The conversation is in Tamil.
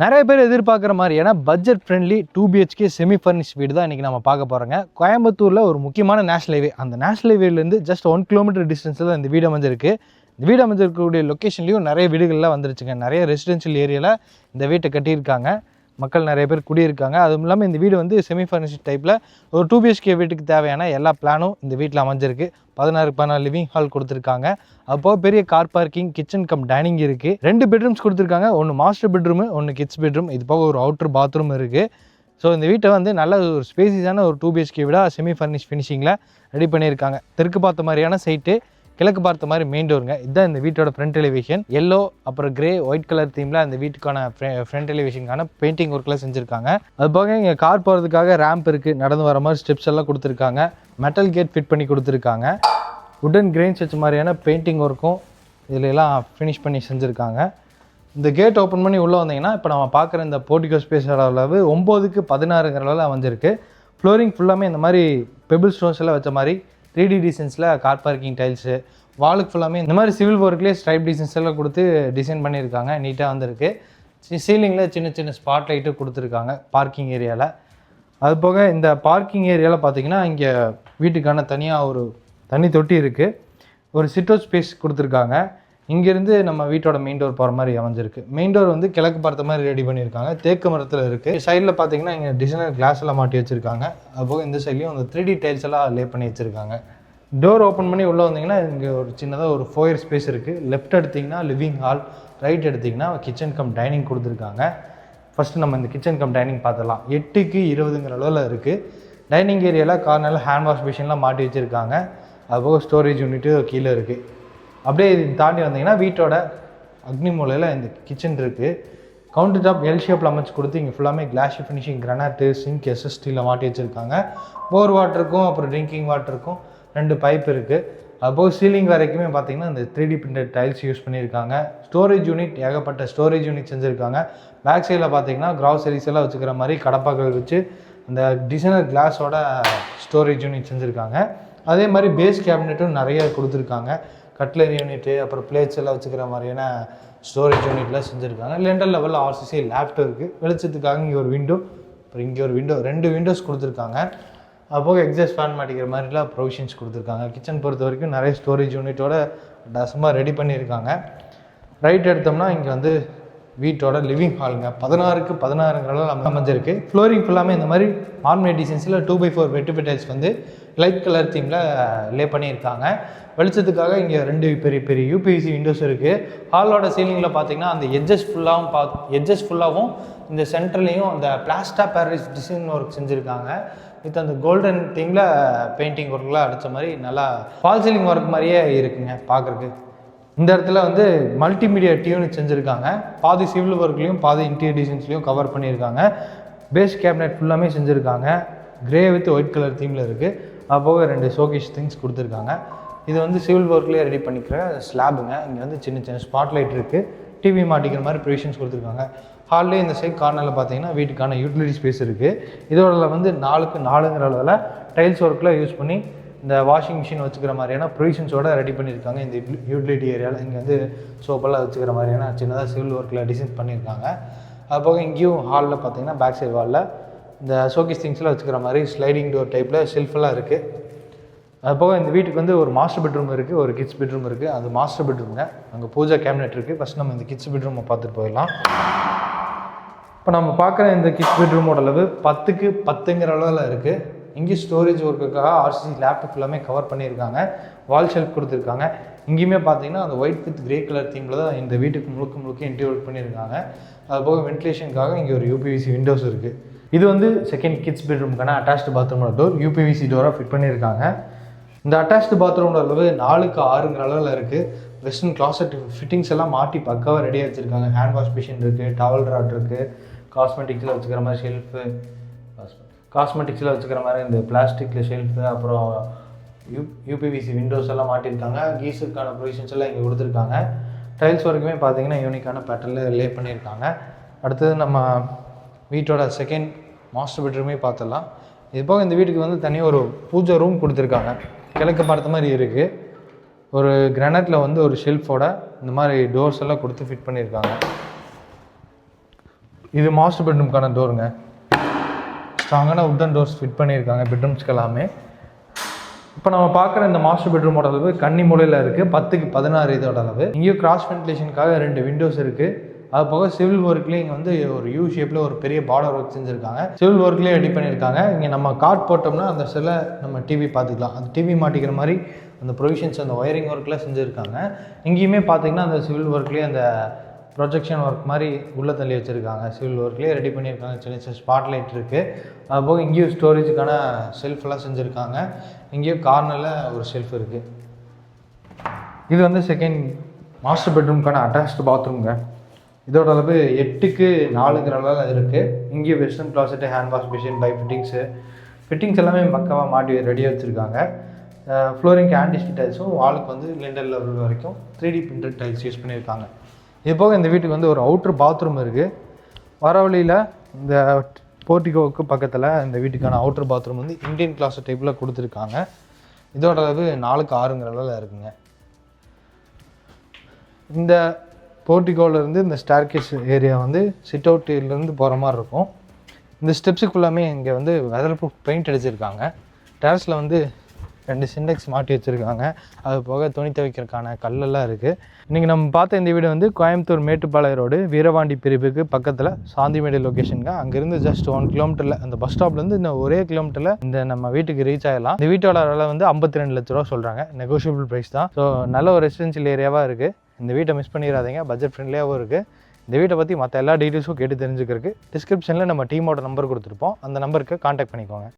நிறைய பேர் எதிர்பார்க்குற மாதிரியான budget friendly 2BHK semi furnish வீடு தான் இன்றைக்கி நம்ம பார்க்க போகிறோங்க. கோயம்புத்தூரில் ஒரு முக்கியமான நேஷனல் ஹைவே, அந்த நேஷனல் ஹைவேலேருந்து ஜஸ்ட் 1 கிலோமீட்டர் டிஸ்டன்ஸில் இந்த வீடு அமைஞ்சிருக்கு. இந்த வீடு அமைஞ்சிருக்கக்கூடிய லொக்கேஷன்லேயும் நிறைய வீடுகள்லாம் வந்துருச்சுங்க. நிறைய ரெசிடென்ஷியல் ஏரியாவில் இந்த வீட்டை கட்டியிருக்காங்க. மக்கள் நிறைய பேர் குடியிருக்காங்க. அதுவும் இல்லாமல் இந்த வீடு வந்து செமி ஃபர்னிஷ் டைப்பில் ஒரு 2BHK வீட்டுக்கு தேவையான எல்லா பிளானும் இந்த வீட்டில் அமைஞ்சிருக்கு. 16 லிவிங் ஹால் கொடுத்துருக்காங்க. அப்போ பெரிய car parking, kitchen come dining இருக்குது. 2 பெட்ரூம்ஸ் கொடுத்துருக்காங்க. ஒன்று மாஸ்டர் பெட்ரூமு, ஒன்று கிட்ஸ் பெட்ரூம். இது போக ஒரு அவுட்டர் பாத்ரூம் இருக்குது. ஸோ இந்த வீட்டை வந்து நல்ல ஒரு ஸ்பேசியஸான ஒரு 2BHK விட செமி ஃபர்னிஷ் ஃபினிஷிங்கில் ரெடி பண்ணியிருக்காங்க. தெற்கு பார்த்த மாதிரியான சைட்டு, கிழக்கு பார்த்த மாதிரி மெயின் டோருங்க. இதுதான் இந்த வீட்டோட ஃப்ரண்ட் எலிவேஷன். எல்லோ அப்புறம் கிரே ஒயிட் கலர் தீமில் அந்த வீட்டுக்கான ஃப்ரண்ட் எலிவேஷனுக்கான பெயிண்டிங் ஒர்க்லாம் செஞ்சுருக்காங்க. அது போக இங்கே கார் போகிறதுக்காக ரேம்ப் இருக்குது. நடந்து வர மாதிரி ஸ்டெப்ஸ் எல்லாம் கொடுத்துருக்காங்க. மெட்டல் கேட் ஃபிட் பண்ணி கொடுத்துருக்காங்க. உடன் கிரெயின்ஸ் வச்ச மாதிரியான பெயிண்டிங் ஒர்க்கும் இதில் எல்லாம் ஃபினிஷ் பண்ணி செஞ்சுருக்காங்க. இந்த கேட் ஓப்பன் பண்ணி உள்ளே வந்தீங்கன்னா இப்போ நம்ம பார்க்குற இந்த போர்ட்டிகோ ஸ்பேஸ் அளவு 9க்கு 16ங்கிற அளவில் அமைஞ்சிருக்கு. ஃப்ளோரிங் ஃபுல்லாமே இந்த மாதிரி பெபிள் ஸ்டோன்ஸ் எல்லாம் வச்ச மாதிரி 3D டிசைன்ஸில் கார் பார்க்கிங் டைல்ஸு, வாலுக்கு ஃபுல்லாமே இந்த மாதிரி சிவில் ஒர்க்லேயே ஸ்ட்ரைப் டிசைன்ஸ் எல்லாம் கொடுத்து டிசைன் பண்ணியிருக்காங்க. நீட்டாக வந்திருக்கு. சீலிங்கில் சின்ன சின்ன ஸ்பாட் லைட்டு கொடுத்துருக்காங்க பார்க்கிங் ஏரியாவில். அது போக இந்த பார்க்கிங் ஏரியாவில் பார்த்தீங்கன்னா இங்கே வீட்டுக்கான தனியாக ஒரு தண்ணி தொட்டி இருக்குது. ஒரு சிட்டவுட் ஸ்பேஸ் கொடுத்துருக்காங்க. இங்கேருந்து நம்ம வீட்டோட மெயின் டோர் போகிற மாதிரி அமைஞ்சிருக்கு. மெயின் டோர் வந்து கிழக்கு பார்த்த மாதிரி ரெடி பண்ணியிருக்காங்க. தேக்கு மரத்தில் இருக்குது. சைடில் பார்த்தீங்கன்னா இங்கே டிசைனர் கிளாஸ் எல்லாம் மாட்டி வச்சுருக்காங்க. அதுபோக இந்த சைட்லேயும் அந்த 3D டைல்ஸ் எல்லாம் லே பண்ணி வச்சுருக்காங்க. டோர் ஓப்பன் பண்ணி உள்ளே வந்தீங்கன்னா இங்கே ஒரு சின்னதாக ஒரு ஃபோயர் ஸ்பேஸ் இருக்குது. லெஃப்ட் எடுத்திங்கன்னா லிவிங் ஹால், ரைட் எடுத்திங்கன்னா கிச்சன் கம் டைனிங் கொடுத்துருக்காங்க. ஃபஸ்ட்டு நம்ம இந்த கிச்சன் கம் டைனிங் பார்த்துடலாம். 8க்கு 20ங்கிற அளவில் இருக்குது. டைனிங் ஏரியாவில் கார்னரில் ஹேண்ட் வாஷ் மிஷின்லாம் மாட்டி வச்சுருக்காங்க. அதுபோக ஸ்டோரேஜ் யூனிட்டு கீழே இருக்குது. அப்படியே இது தாண்டி வந்தீங்கன்னா வீட்டோட அக்னி மூலையில் இந்த கிச்சன் இருக்குது. கவுண்டர் டாப் எல் ஷேப்பில் அமைச்சு கொடுத்து இங்கே ஃபுல்லாமே கிளாஸ் ஃபினிஷிங், கிரானைட்டு, சிங்க், எஸ்எஸ்டியில் மாட்டி வச்சுருக்காங்க. போர் வாட்டருக்கும் அப்புறம் ட்ரிங்கிங் வாட்டருக்கும் 2 பைப் இருக்குது. அதுபோக சீலிங் வரைக்குமே பார்த்தீங்கன்னா இந்த 3D பிரிண்டட் டைல்ஸ் யூஸ் பண்ணியிருக்காங்க. ஸ்டோரேஜ் யூனிட், ஏகப்பட்ட ஸ்டோரேஜ் யூனிட் செஞ்சுருக்காங்க. பேக் சைடில் பார்த்தீங்கன்னா கிராசரிஸ் எல்லாம் வச்சுக்கிற மாதிரி கடப்பாக்கள் வச்சு அந்த டிசைனர் கிளாஸோட ஸ்டோரேஜ் யூனிட் செஞ்சுருக்காங்க. அதே மாதிரி பேஸ் கேபினெட்டும் நிறைய கொடுத்துருக்காங்க. கட்லரி யூனிட்டு அப்புறம் பிளேட்ஸ் எல்லாம் வச்சுக்கிற மாதிரியான ஸ்டோரேஜ் யூனிட்லாம் செஞ்சுருக்காங்க. லெண்டர் லெவலில் RCC லேப்டாப் இருக்குது. வெளிச்சத்துக்காக இங்கே ஒரு விண்டோ, அப்புறம் இங்கே ஒரு விண்டோ, 2 விண்டோஸ் கொடுத்துருக்காங்க. அப்போது எக்ஸாஸ்ட் ஃபேன் மாட்டிக்கிற மாதிரிலாம் ப்ரொவிஷன்ஸ் கொடுத்துருக்காங்க. கிச்சன் பொறுத்த வரைக்கும் நிறைய ஸ்டோரேஜ் யூனிட்டோட டசமாக ரெடி பண்ணியிருக்காங்க. ரைட் எடுத்தோம்னா இங்கே வந்து வீட்டோட லிவிங் ஹாலுங்க. 16க்கு 16ங்கிற அமைஞ்சிருக்கு. ஃப்ளோரிங் ஃபுல்லாமே இந்த மாதிரி ஆர்மினேட் டிசைன்ஸில் 2x4 வெட்டிஃபை டைல்ஸ் வந்து லைட் கலர் தீமில் லே பண்ணியிருக்காங்க. வெளிச்சத்துக்காக இங்கே 2 பெரிய பெரிய UPVC விண்டோஸ் இருக்குது. ஹாலோட சீலிங்கில் பார்த்தீங்கன்னா அந்த எட்ஜஸ் ஃபுல்லாகவும் இந்த சென்டர்லேயும் அந்த பிளாஸ்டா பேரடைஸ் டிசைன் ஒர்க் செஞ்சுருக்காங்க. வித் அந்த கோல்டன் தீமில் பெயிண்டிங் ஒர்க்லாம் அடித்த மாதிரி நல்லா ஃபால் சீலிங் ஒர்க் மாதிரியே இருக்குங்க பார்க்குறக்கு. இந்த இடத்துல வந்து மல்டிமீடியா டியூனிட் செஞ்சுருக்காங்க. பாதி சிவில் ஒர்க்லேயும் பாதி இன்டீரியர் டிசைன்ஸ்லையும் கவர் பண்ணியிருக்காங்க. பேஸ் கேபினெட் ஃபுல்லாமே செஞ்சுருக்காங்க. கிரே வித் ஒயிட் கலர் தீமில் இருக்குது. அப்போது 2 ஷோகேஸ் திங்ஸ் கொடுத்துருக்காங்க. இது வந்து சிவில் ஒர்க்லேயே ரெடி பண்ணிக்கிற ஸ்லாபுங்க. இங்கே வந்து சின்ன சின்ன ஸ்பாட் லைட் இருக்குது. டிவி மாட்டிக்கிற மாதிரி ப்ரொவிஷன்ஸ் கொடுத்துருக்காங்க. ஹால்லே இந்த சைட் கார்னரில் பார்த்தீங்கன்னா வீட்டுக்கான யூட்டிலிட்டி ஸ்பேஸ் இருக்குது. இதோட வந்து 4க்கு 4ங்கிற அளவில் டைல்ஸ் ஒர்க்கில் யூஸ் பண்ணி இந்த வாஷிங் மிஷின் வச்சுக்கிற மாதிரியான ப்ரொவிஷன்ஸோடு ரெடி பண்ணியிருக்காங்க. இந்த யூட்டிலிட்டி ஏரியாவில் இங்கே வந்து சோப்பெல்லாம் வச்சுக்கிற மாதிரியான சின்னதாக சிவில் ஒர்க்கில் டிசைன் பண்ணியிருக்காங்க. அதுபோக இங்கேயும் ஹாலில் பார்த்தீங்கன்னா பேக் சைடு வாலில் இந்த ஷோகேஸ் திங்ஸ்லாம் வச்சுக்கிற மாதிரி ஸ்லைடிங் டோர் டைப்பில் ஷெல்ஃபெல்லாம் இருக்குது. அதுபோக இந்த வீட்டுக்கு வந்து ஒரு மாஸ்டர் பெட்ரூம் இருக்குது, ஒரு கிட்ஸ் பெட்ரூம் இருக்குது. அது மாஸ்டர் பெட்ரூமுங்க. அங்கே பூஜா கேபினெட் இருக்குது. ஃபஸ்ட் நம்ம இந்த கிட்ஸ் பெட்ரூமை பார்த்துட்டு போயிடலாம். இப்போ நம்ம பார்க்குற இந்த கிட்ஸ் பெட்ரூமோட அளவு 10க்கு 10ங்கிற அளவில் இருக்குது. இங்கேயும் ஸ்டோரேஜ் ஒர்க்குக்காக RCC லேப்டாப் ஃபுல்லாமே கவர் பண்ணியிருக்காங்க. வால் ஷெல்ஃப் கொடுத்துருக்காங்க. இங்கேயுமே பார்த்தீங்கன்னா அந்த ஒயிட் வித் கிரே கலர் தீமில் தான் இந்த வீட்டுக்கு முழுக்க இன்டீரியர் பண்ணியிருக்காங்க. அதுபோக வென்டிலேஷனுக்காக இங்கே ஒரு UPVC விண்டோஸ் இருக்குது. இது வந்து செகண்ட் கிட்ஸ் பெட்ரூமுக்கான அட்டாச்டு பாத்ரூமோட டோர். UPVC டோராக ஃபிட் பண்ணியிருக்காங்க. இந்த அட்டாச்டு பாத்ரூமோட அளவு 4க்கு 6ங்கிற அளவில் இருக்குது. வெஸ்டர்ன் கிளாசட் ஃபிட்டிங்ஸ் எல்லாம் மாட்டி பக்காவாக ரெடியாக வச்சுருக்காங்க. ஹேண்ட் வாஷ் மிஷின் இருக்குது, டவல் ராட் இருக்குது, காஸ்மெட்டிக்ஸில் வச்சுக்கிற மாதிரி ஷெல்ஃபு, காஸ்மெட்டிக்ஸில் வச்சுக்கிற மாதிரி இந்த பிளாஸ்டிக்கில் ஷெல்ஃபு, அப்புறம் UPVC விண்டோஸ் எல்லாம் மாட்டியிருக்காங்க. கீஸருக்கான ப்ரொவிஷன்ஸ் எல்லாம் இங்கே கொடுத்துருக்காங்க. டைல்ஸ் ஒர்க்குமே பார்த்தீங்கன்னா யூனிக்கான பேட்டர்னில் லே பண்ணியிருக்காங்க. அடுத்தது நம்ம வீட்டோட செகண்ட் மாஸ்டர் பெட்ரூமே பார்த்துடலாம். இது போக இந்த வீட்டுக்கு வந்து தனியாக ஒரு பூஜை ரூம் கொடுத்துருக்காங்க. கிழக்கு பார்த்த மாதிரி இருக்குது. ஒரு கிரானைட்டில் வந்து ஒரு ஷெல்ஃபோட இந்த மாதிரி டோர்ஸ் எல்லாம் கொடுத்து ஃபிட் பண்ணியிருக்காங்க. இது மாஸ்டர் பெட்ரூம்க்கான டோருங்க. ஸ்ட்ராங்கான உட்டன் டோர்ஸ் ஃபிட் பண்ணியிருக்காங்க பெட்ரூம்ஸ்க்கு எல்லாமே. இப்போ நம்ம பார்க்குற இந்த மாஸ்டர் பெட்ரூமோட அளவு கன்னி மூலையில் இருக்குது. 10க்கு 16 இதோட அளவு. இங்கேயும் கிராஸ் வென்டிலேஷனுக்காக 2 விண்டோஸ் இருக்குது. அது போக சிவில் ஒர்க்லேயும் இங்கே வந்து ஒரு யூ ஷேப்பில் ஒரு பெரிய பார்டர் ஒர்க் செஞ்சுருக்காங்க. சிவில் ஒர்க்லேயும் ரெடி பண்ணியிருக்காங்க. இங்கே நம்ம கார்ட் போட்டோம்னா அந்த செல்லை நம்ம டிவி பார்த்துக்கலாம். அந்த டிவி மாட்டிக்கிற மாதிரி அந்த ப்ரொவிஷன்ஸ் அந்த ஒயரிங் ஒர்க்கில் செஞ்சுருக்காங்க. இங்கேயுமே பார்த்தீங்கன்னா அந்த சிவில் ஒர்க்லேயே அந்த ப்ரொஜெக்ஷன் ஒர்க் மாதிரி உள்ளே தள்ளி வச்சுருக்காங்க. சிவில் ஒர்க்லேயே ரெடி பண்ணியிருக்காங்க. சின்ன சின்ன ஸ்பாட் லைட் இருக்குது. அதுபோக இங்கேயும் ஸ்டோரேஜுக்கான ஷெல்ஃபெல்லாம் செஞ்சுருக்காங்க. இங்கேயும் கார்னரில் ஒரு ஷெல்ஃப் இருக்குது. இது வந்து செகண்ட் மாஸ்டர் பெட்ரூம்க்கான அட்டாச்டு பாத்ரூம்ங்க. இதோட அளவு 8க்கு 4ங்கிற அளவில் இருக்குது. இங்கேயும் western closet, hand wash machine, பை ஃபிட்டிங்ஸ் எல்லாமே பக்காவாக மாட்டி ரெடியாக வச்சுருக்காங்க. ஃப்ளோரிங்க்கு ஆன்டிஸ்டி டைல்ஸும், வாலுக்கு வந்து லிண்டல் லெவல் வரைக்கும் 3D பிரிண்டட் டைல்ஸ் யூஸ் பண்ணியிருக்காங்க. இது போக இந்த வீட்டுக்கு வந்து ஒரு அவுட்ரு பாத்ரூம் இருக்குது. வர வழியில் இந்த போர்ட்டிகோவுக்கு பக்கத்தில் இந்த வீட்டுக்கான அவுட்ரு பாத்ரூம் வந்து இந்தியன் கிளாஸ் டைப்பில் கொடுத்துருக்காங்க. இதோட அளவு 4க்கு 6ங்கிற அளவில் இருக்குங்க. இந்த போர்ட்டிகோவிலேருந்து இந்த ஸ்டேர்கேஸ் ஏரியா வந்து சிட் அவுட்டிலேருந்து போகிற மாதிரி இருக்கும். இந்த ஸ்டெப்ஸுக்கு ஃபுல்லாமே இங்கே வந்து வெதர் ப்ரூஃப் பெயிண்ட் அடிச்சிருக்காங்க. டெரஸில் வந்து 2 சிண்டெக்ஸ் மாட்டி வச்சுருக்காங்க. அது போக துணி துவைக்கிறதுக்கான கல்லெல்லாம் இருக்குது. இன்றைக்கி நம்ம பார்த்த இந்த வீடு வந்து கோயம்புத்தூர் மேட்டுப்பாளையம் ரோடு வீரவாண்டி பிரிவுக்கு பக்கத்தில் சாந்திமேடு லொக்கேஷனுங்க. அங்கேருந்து ஜஸ்ட் 1 கிலோமீட்டரில் அந்த பஸ் ஸ்டாப்லேருந்து இந்த ஒரே கிலோமீட்டரில் இந்த நம்ம வீட்டுக்கு ரீச் ஆகிடலாம். இந்த வீட்டோட விலை வந்து 52 லட்ச ரூபா சொல்கிறாங்க. நெகோஷியபிள் ப்ரைஸ் தான். ஸோ நல்ல ஒரு ரெசிடென்ஷியல் ஏரியாவாக இருக்குது. இந்த வீட்டை மிஸ் பண்ணிடாதீங்க. பட்ஜெட் ஃப்ரெண்ட்லியாகவும் இருக்குது. இந்த வீட்டை பற்றி மற்ற எல்லா டீட்டெயில்ஸும் கேட்டு தெரிஞ்சுக்கிறதுக்கு டிஸ்கிரிப்ஷனில் நம்ம டீமோட நம்பர் கொடுத்துருப்போம். அந்த நம்பருக்கு கான்டாக்ட் பண்ணிக்கோங்க.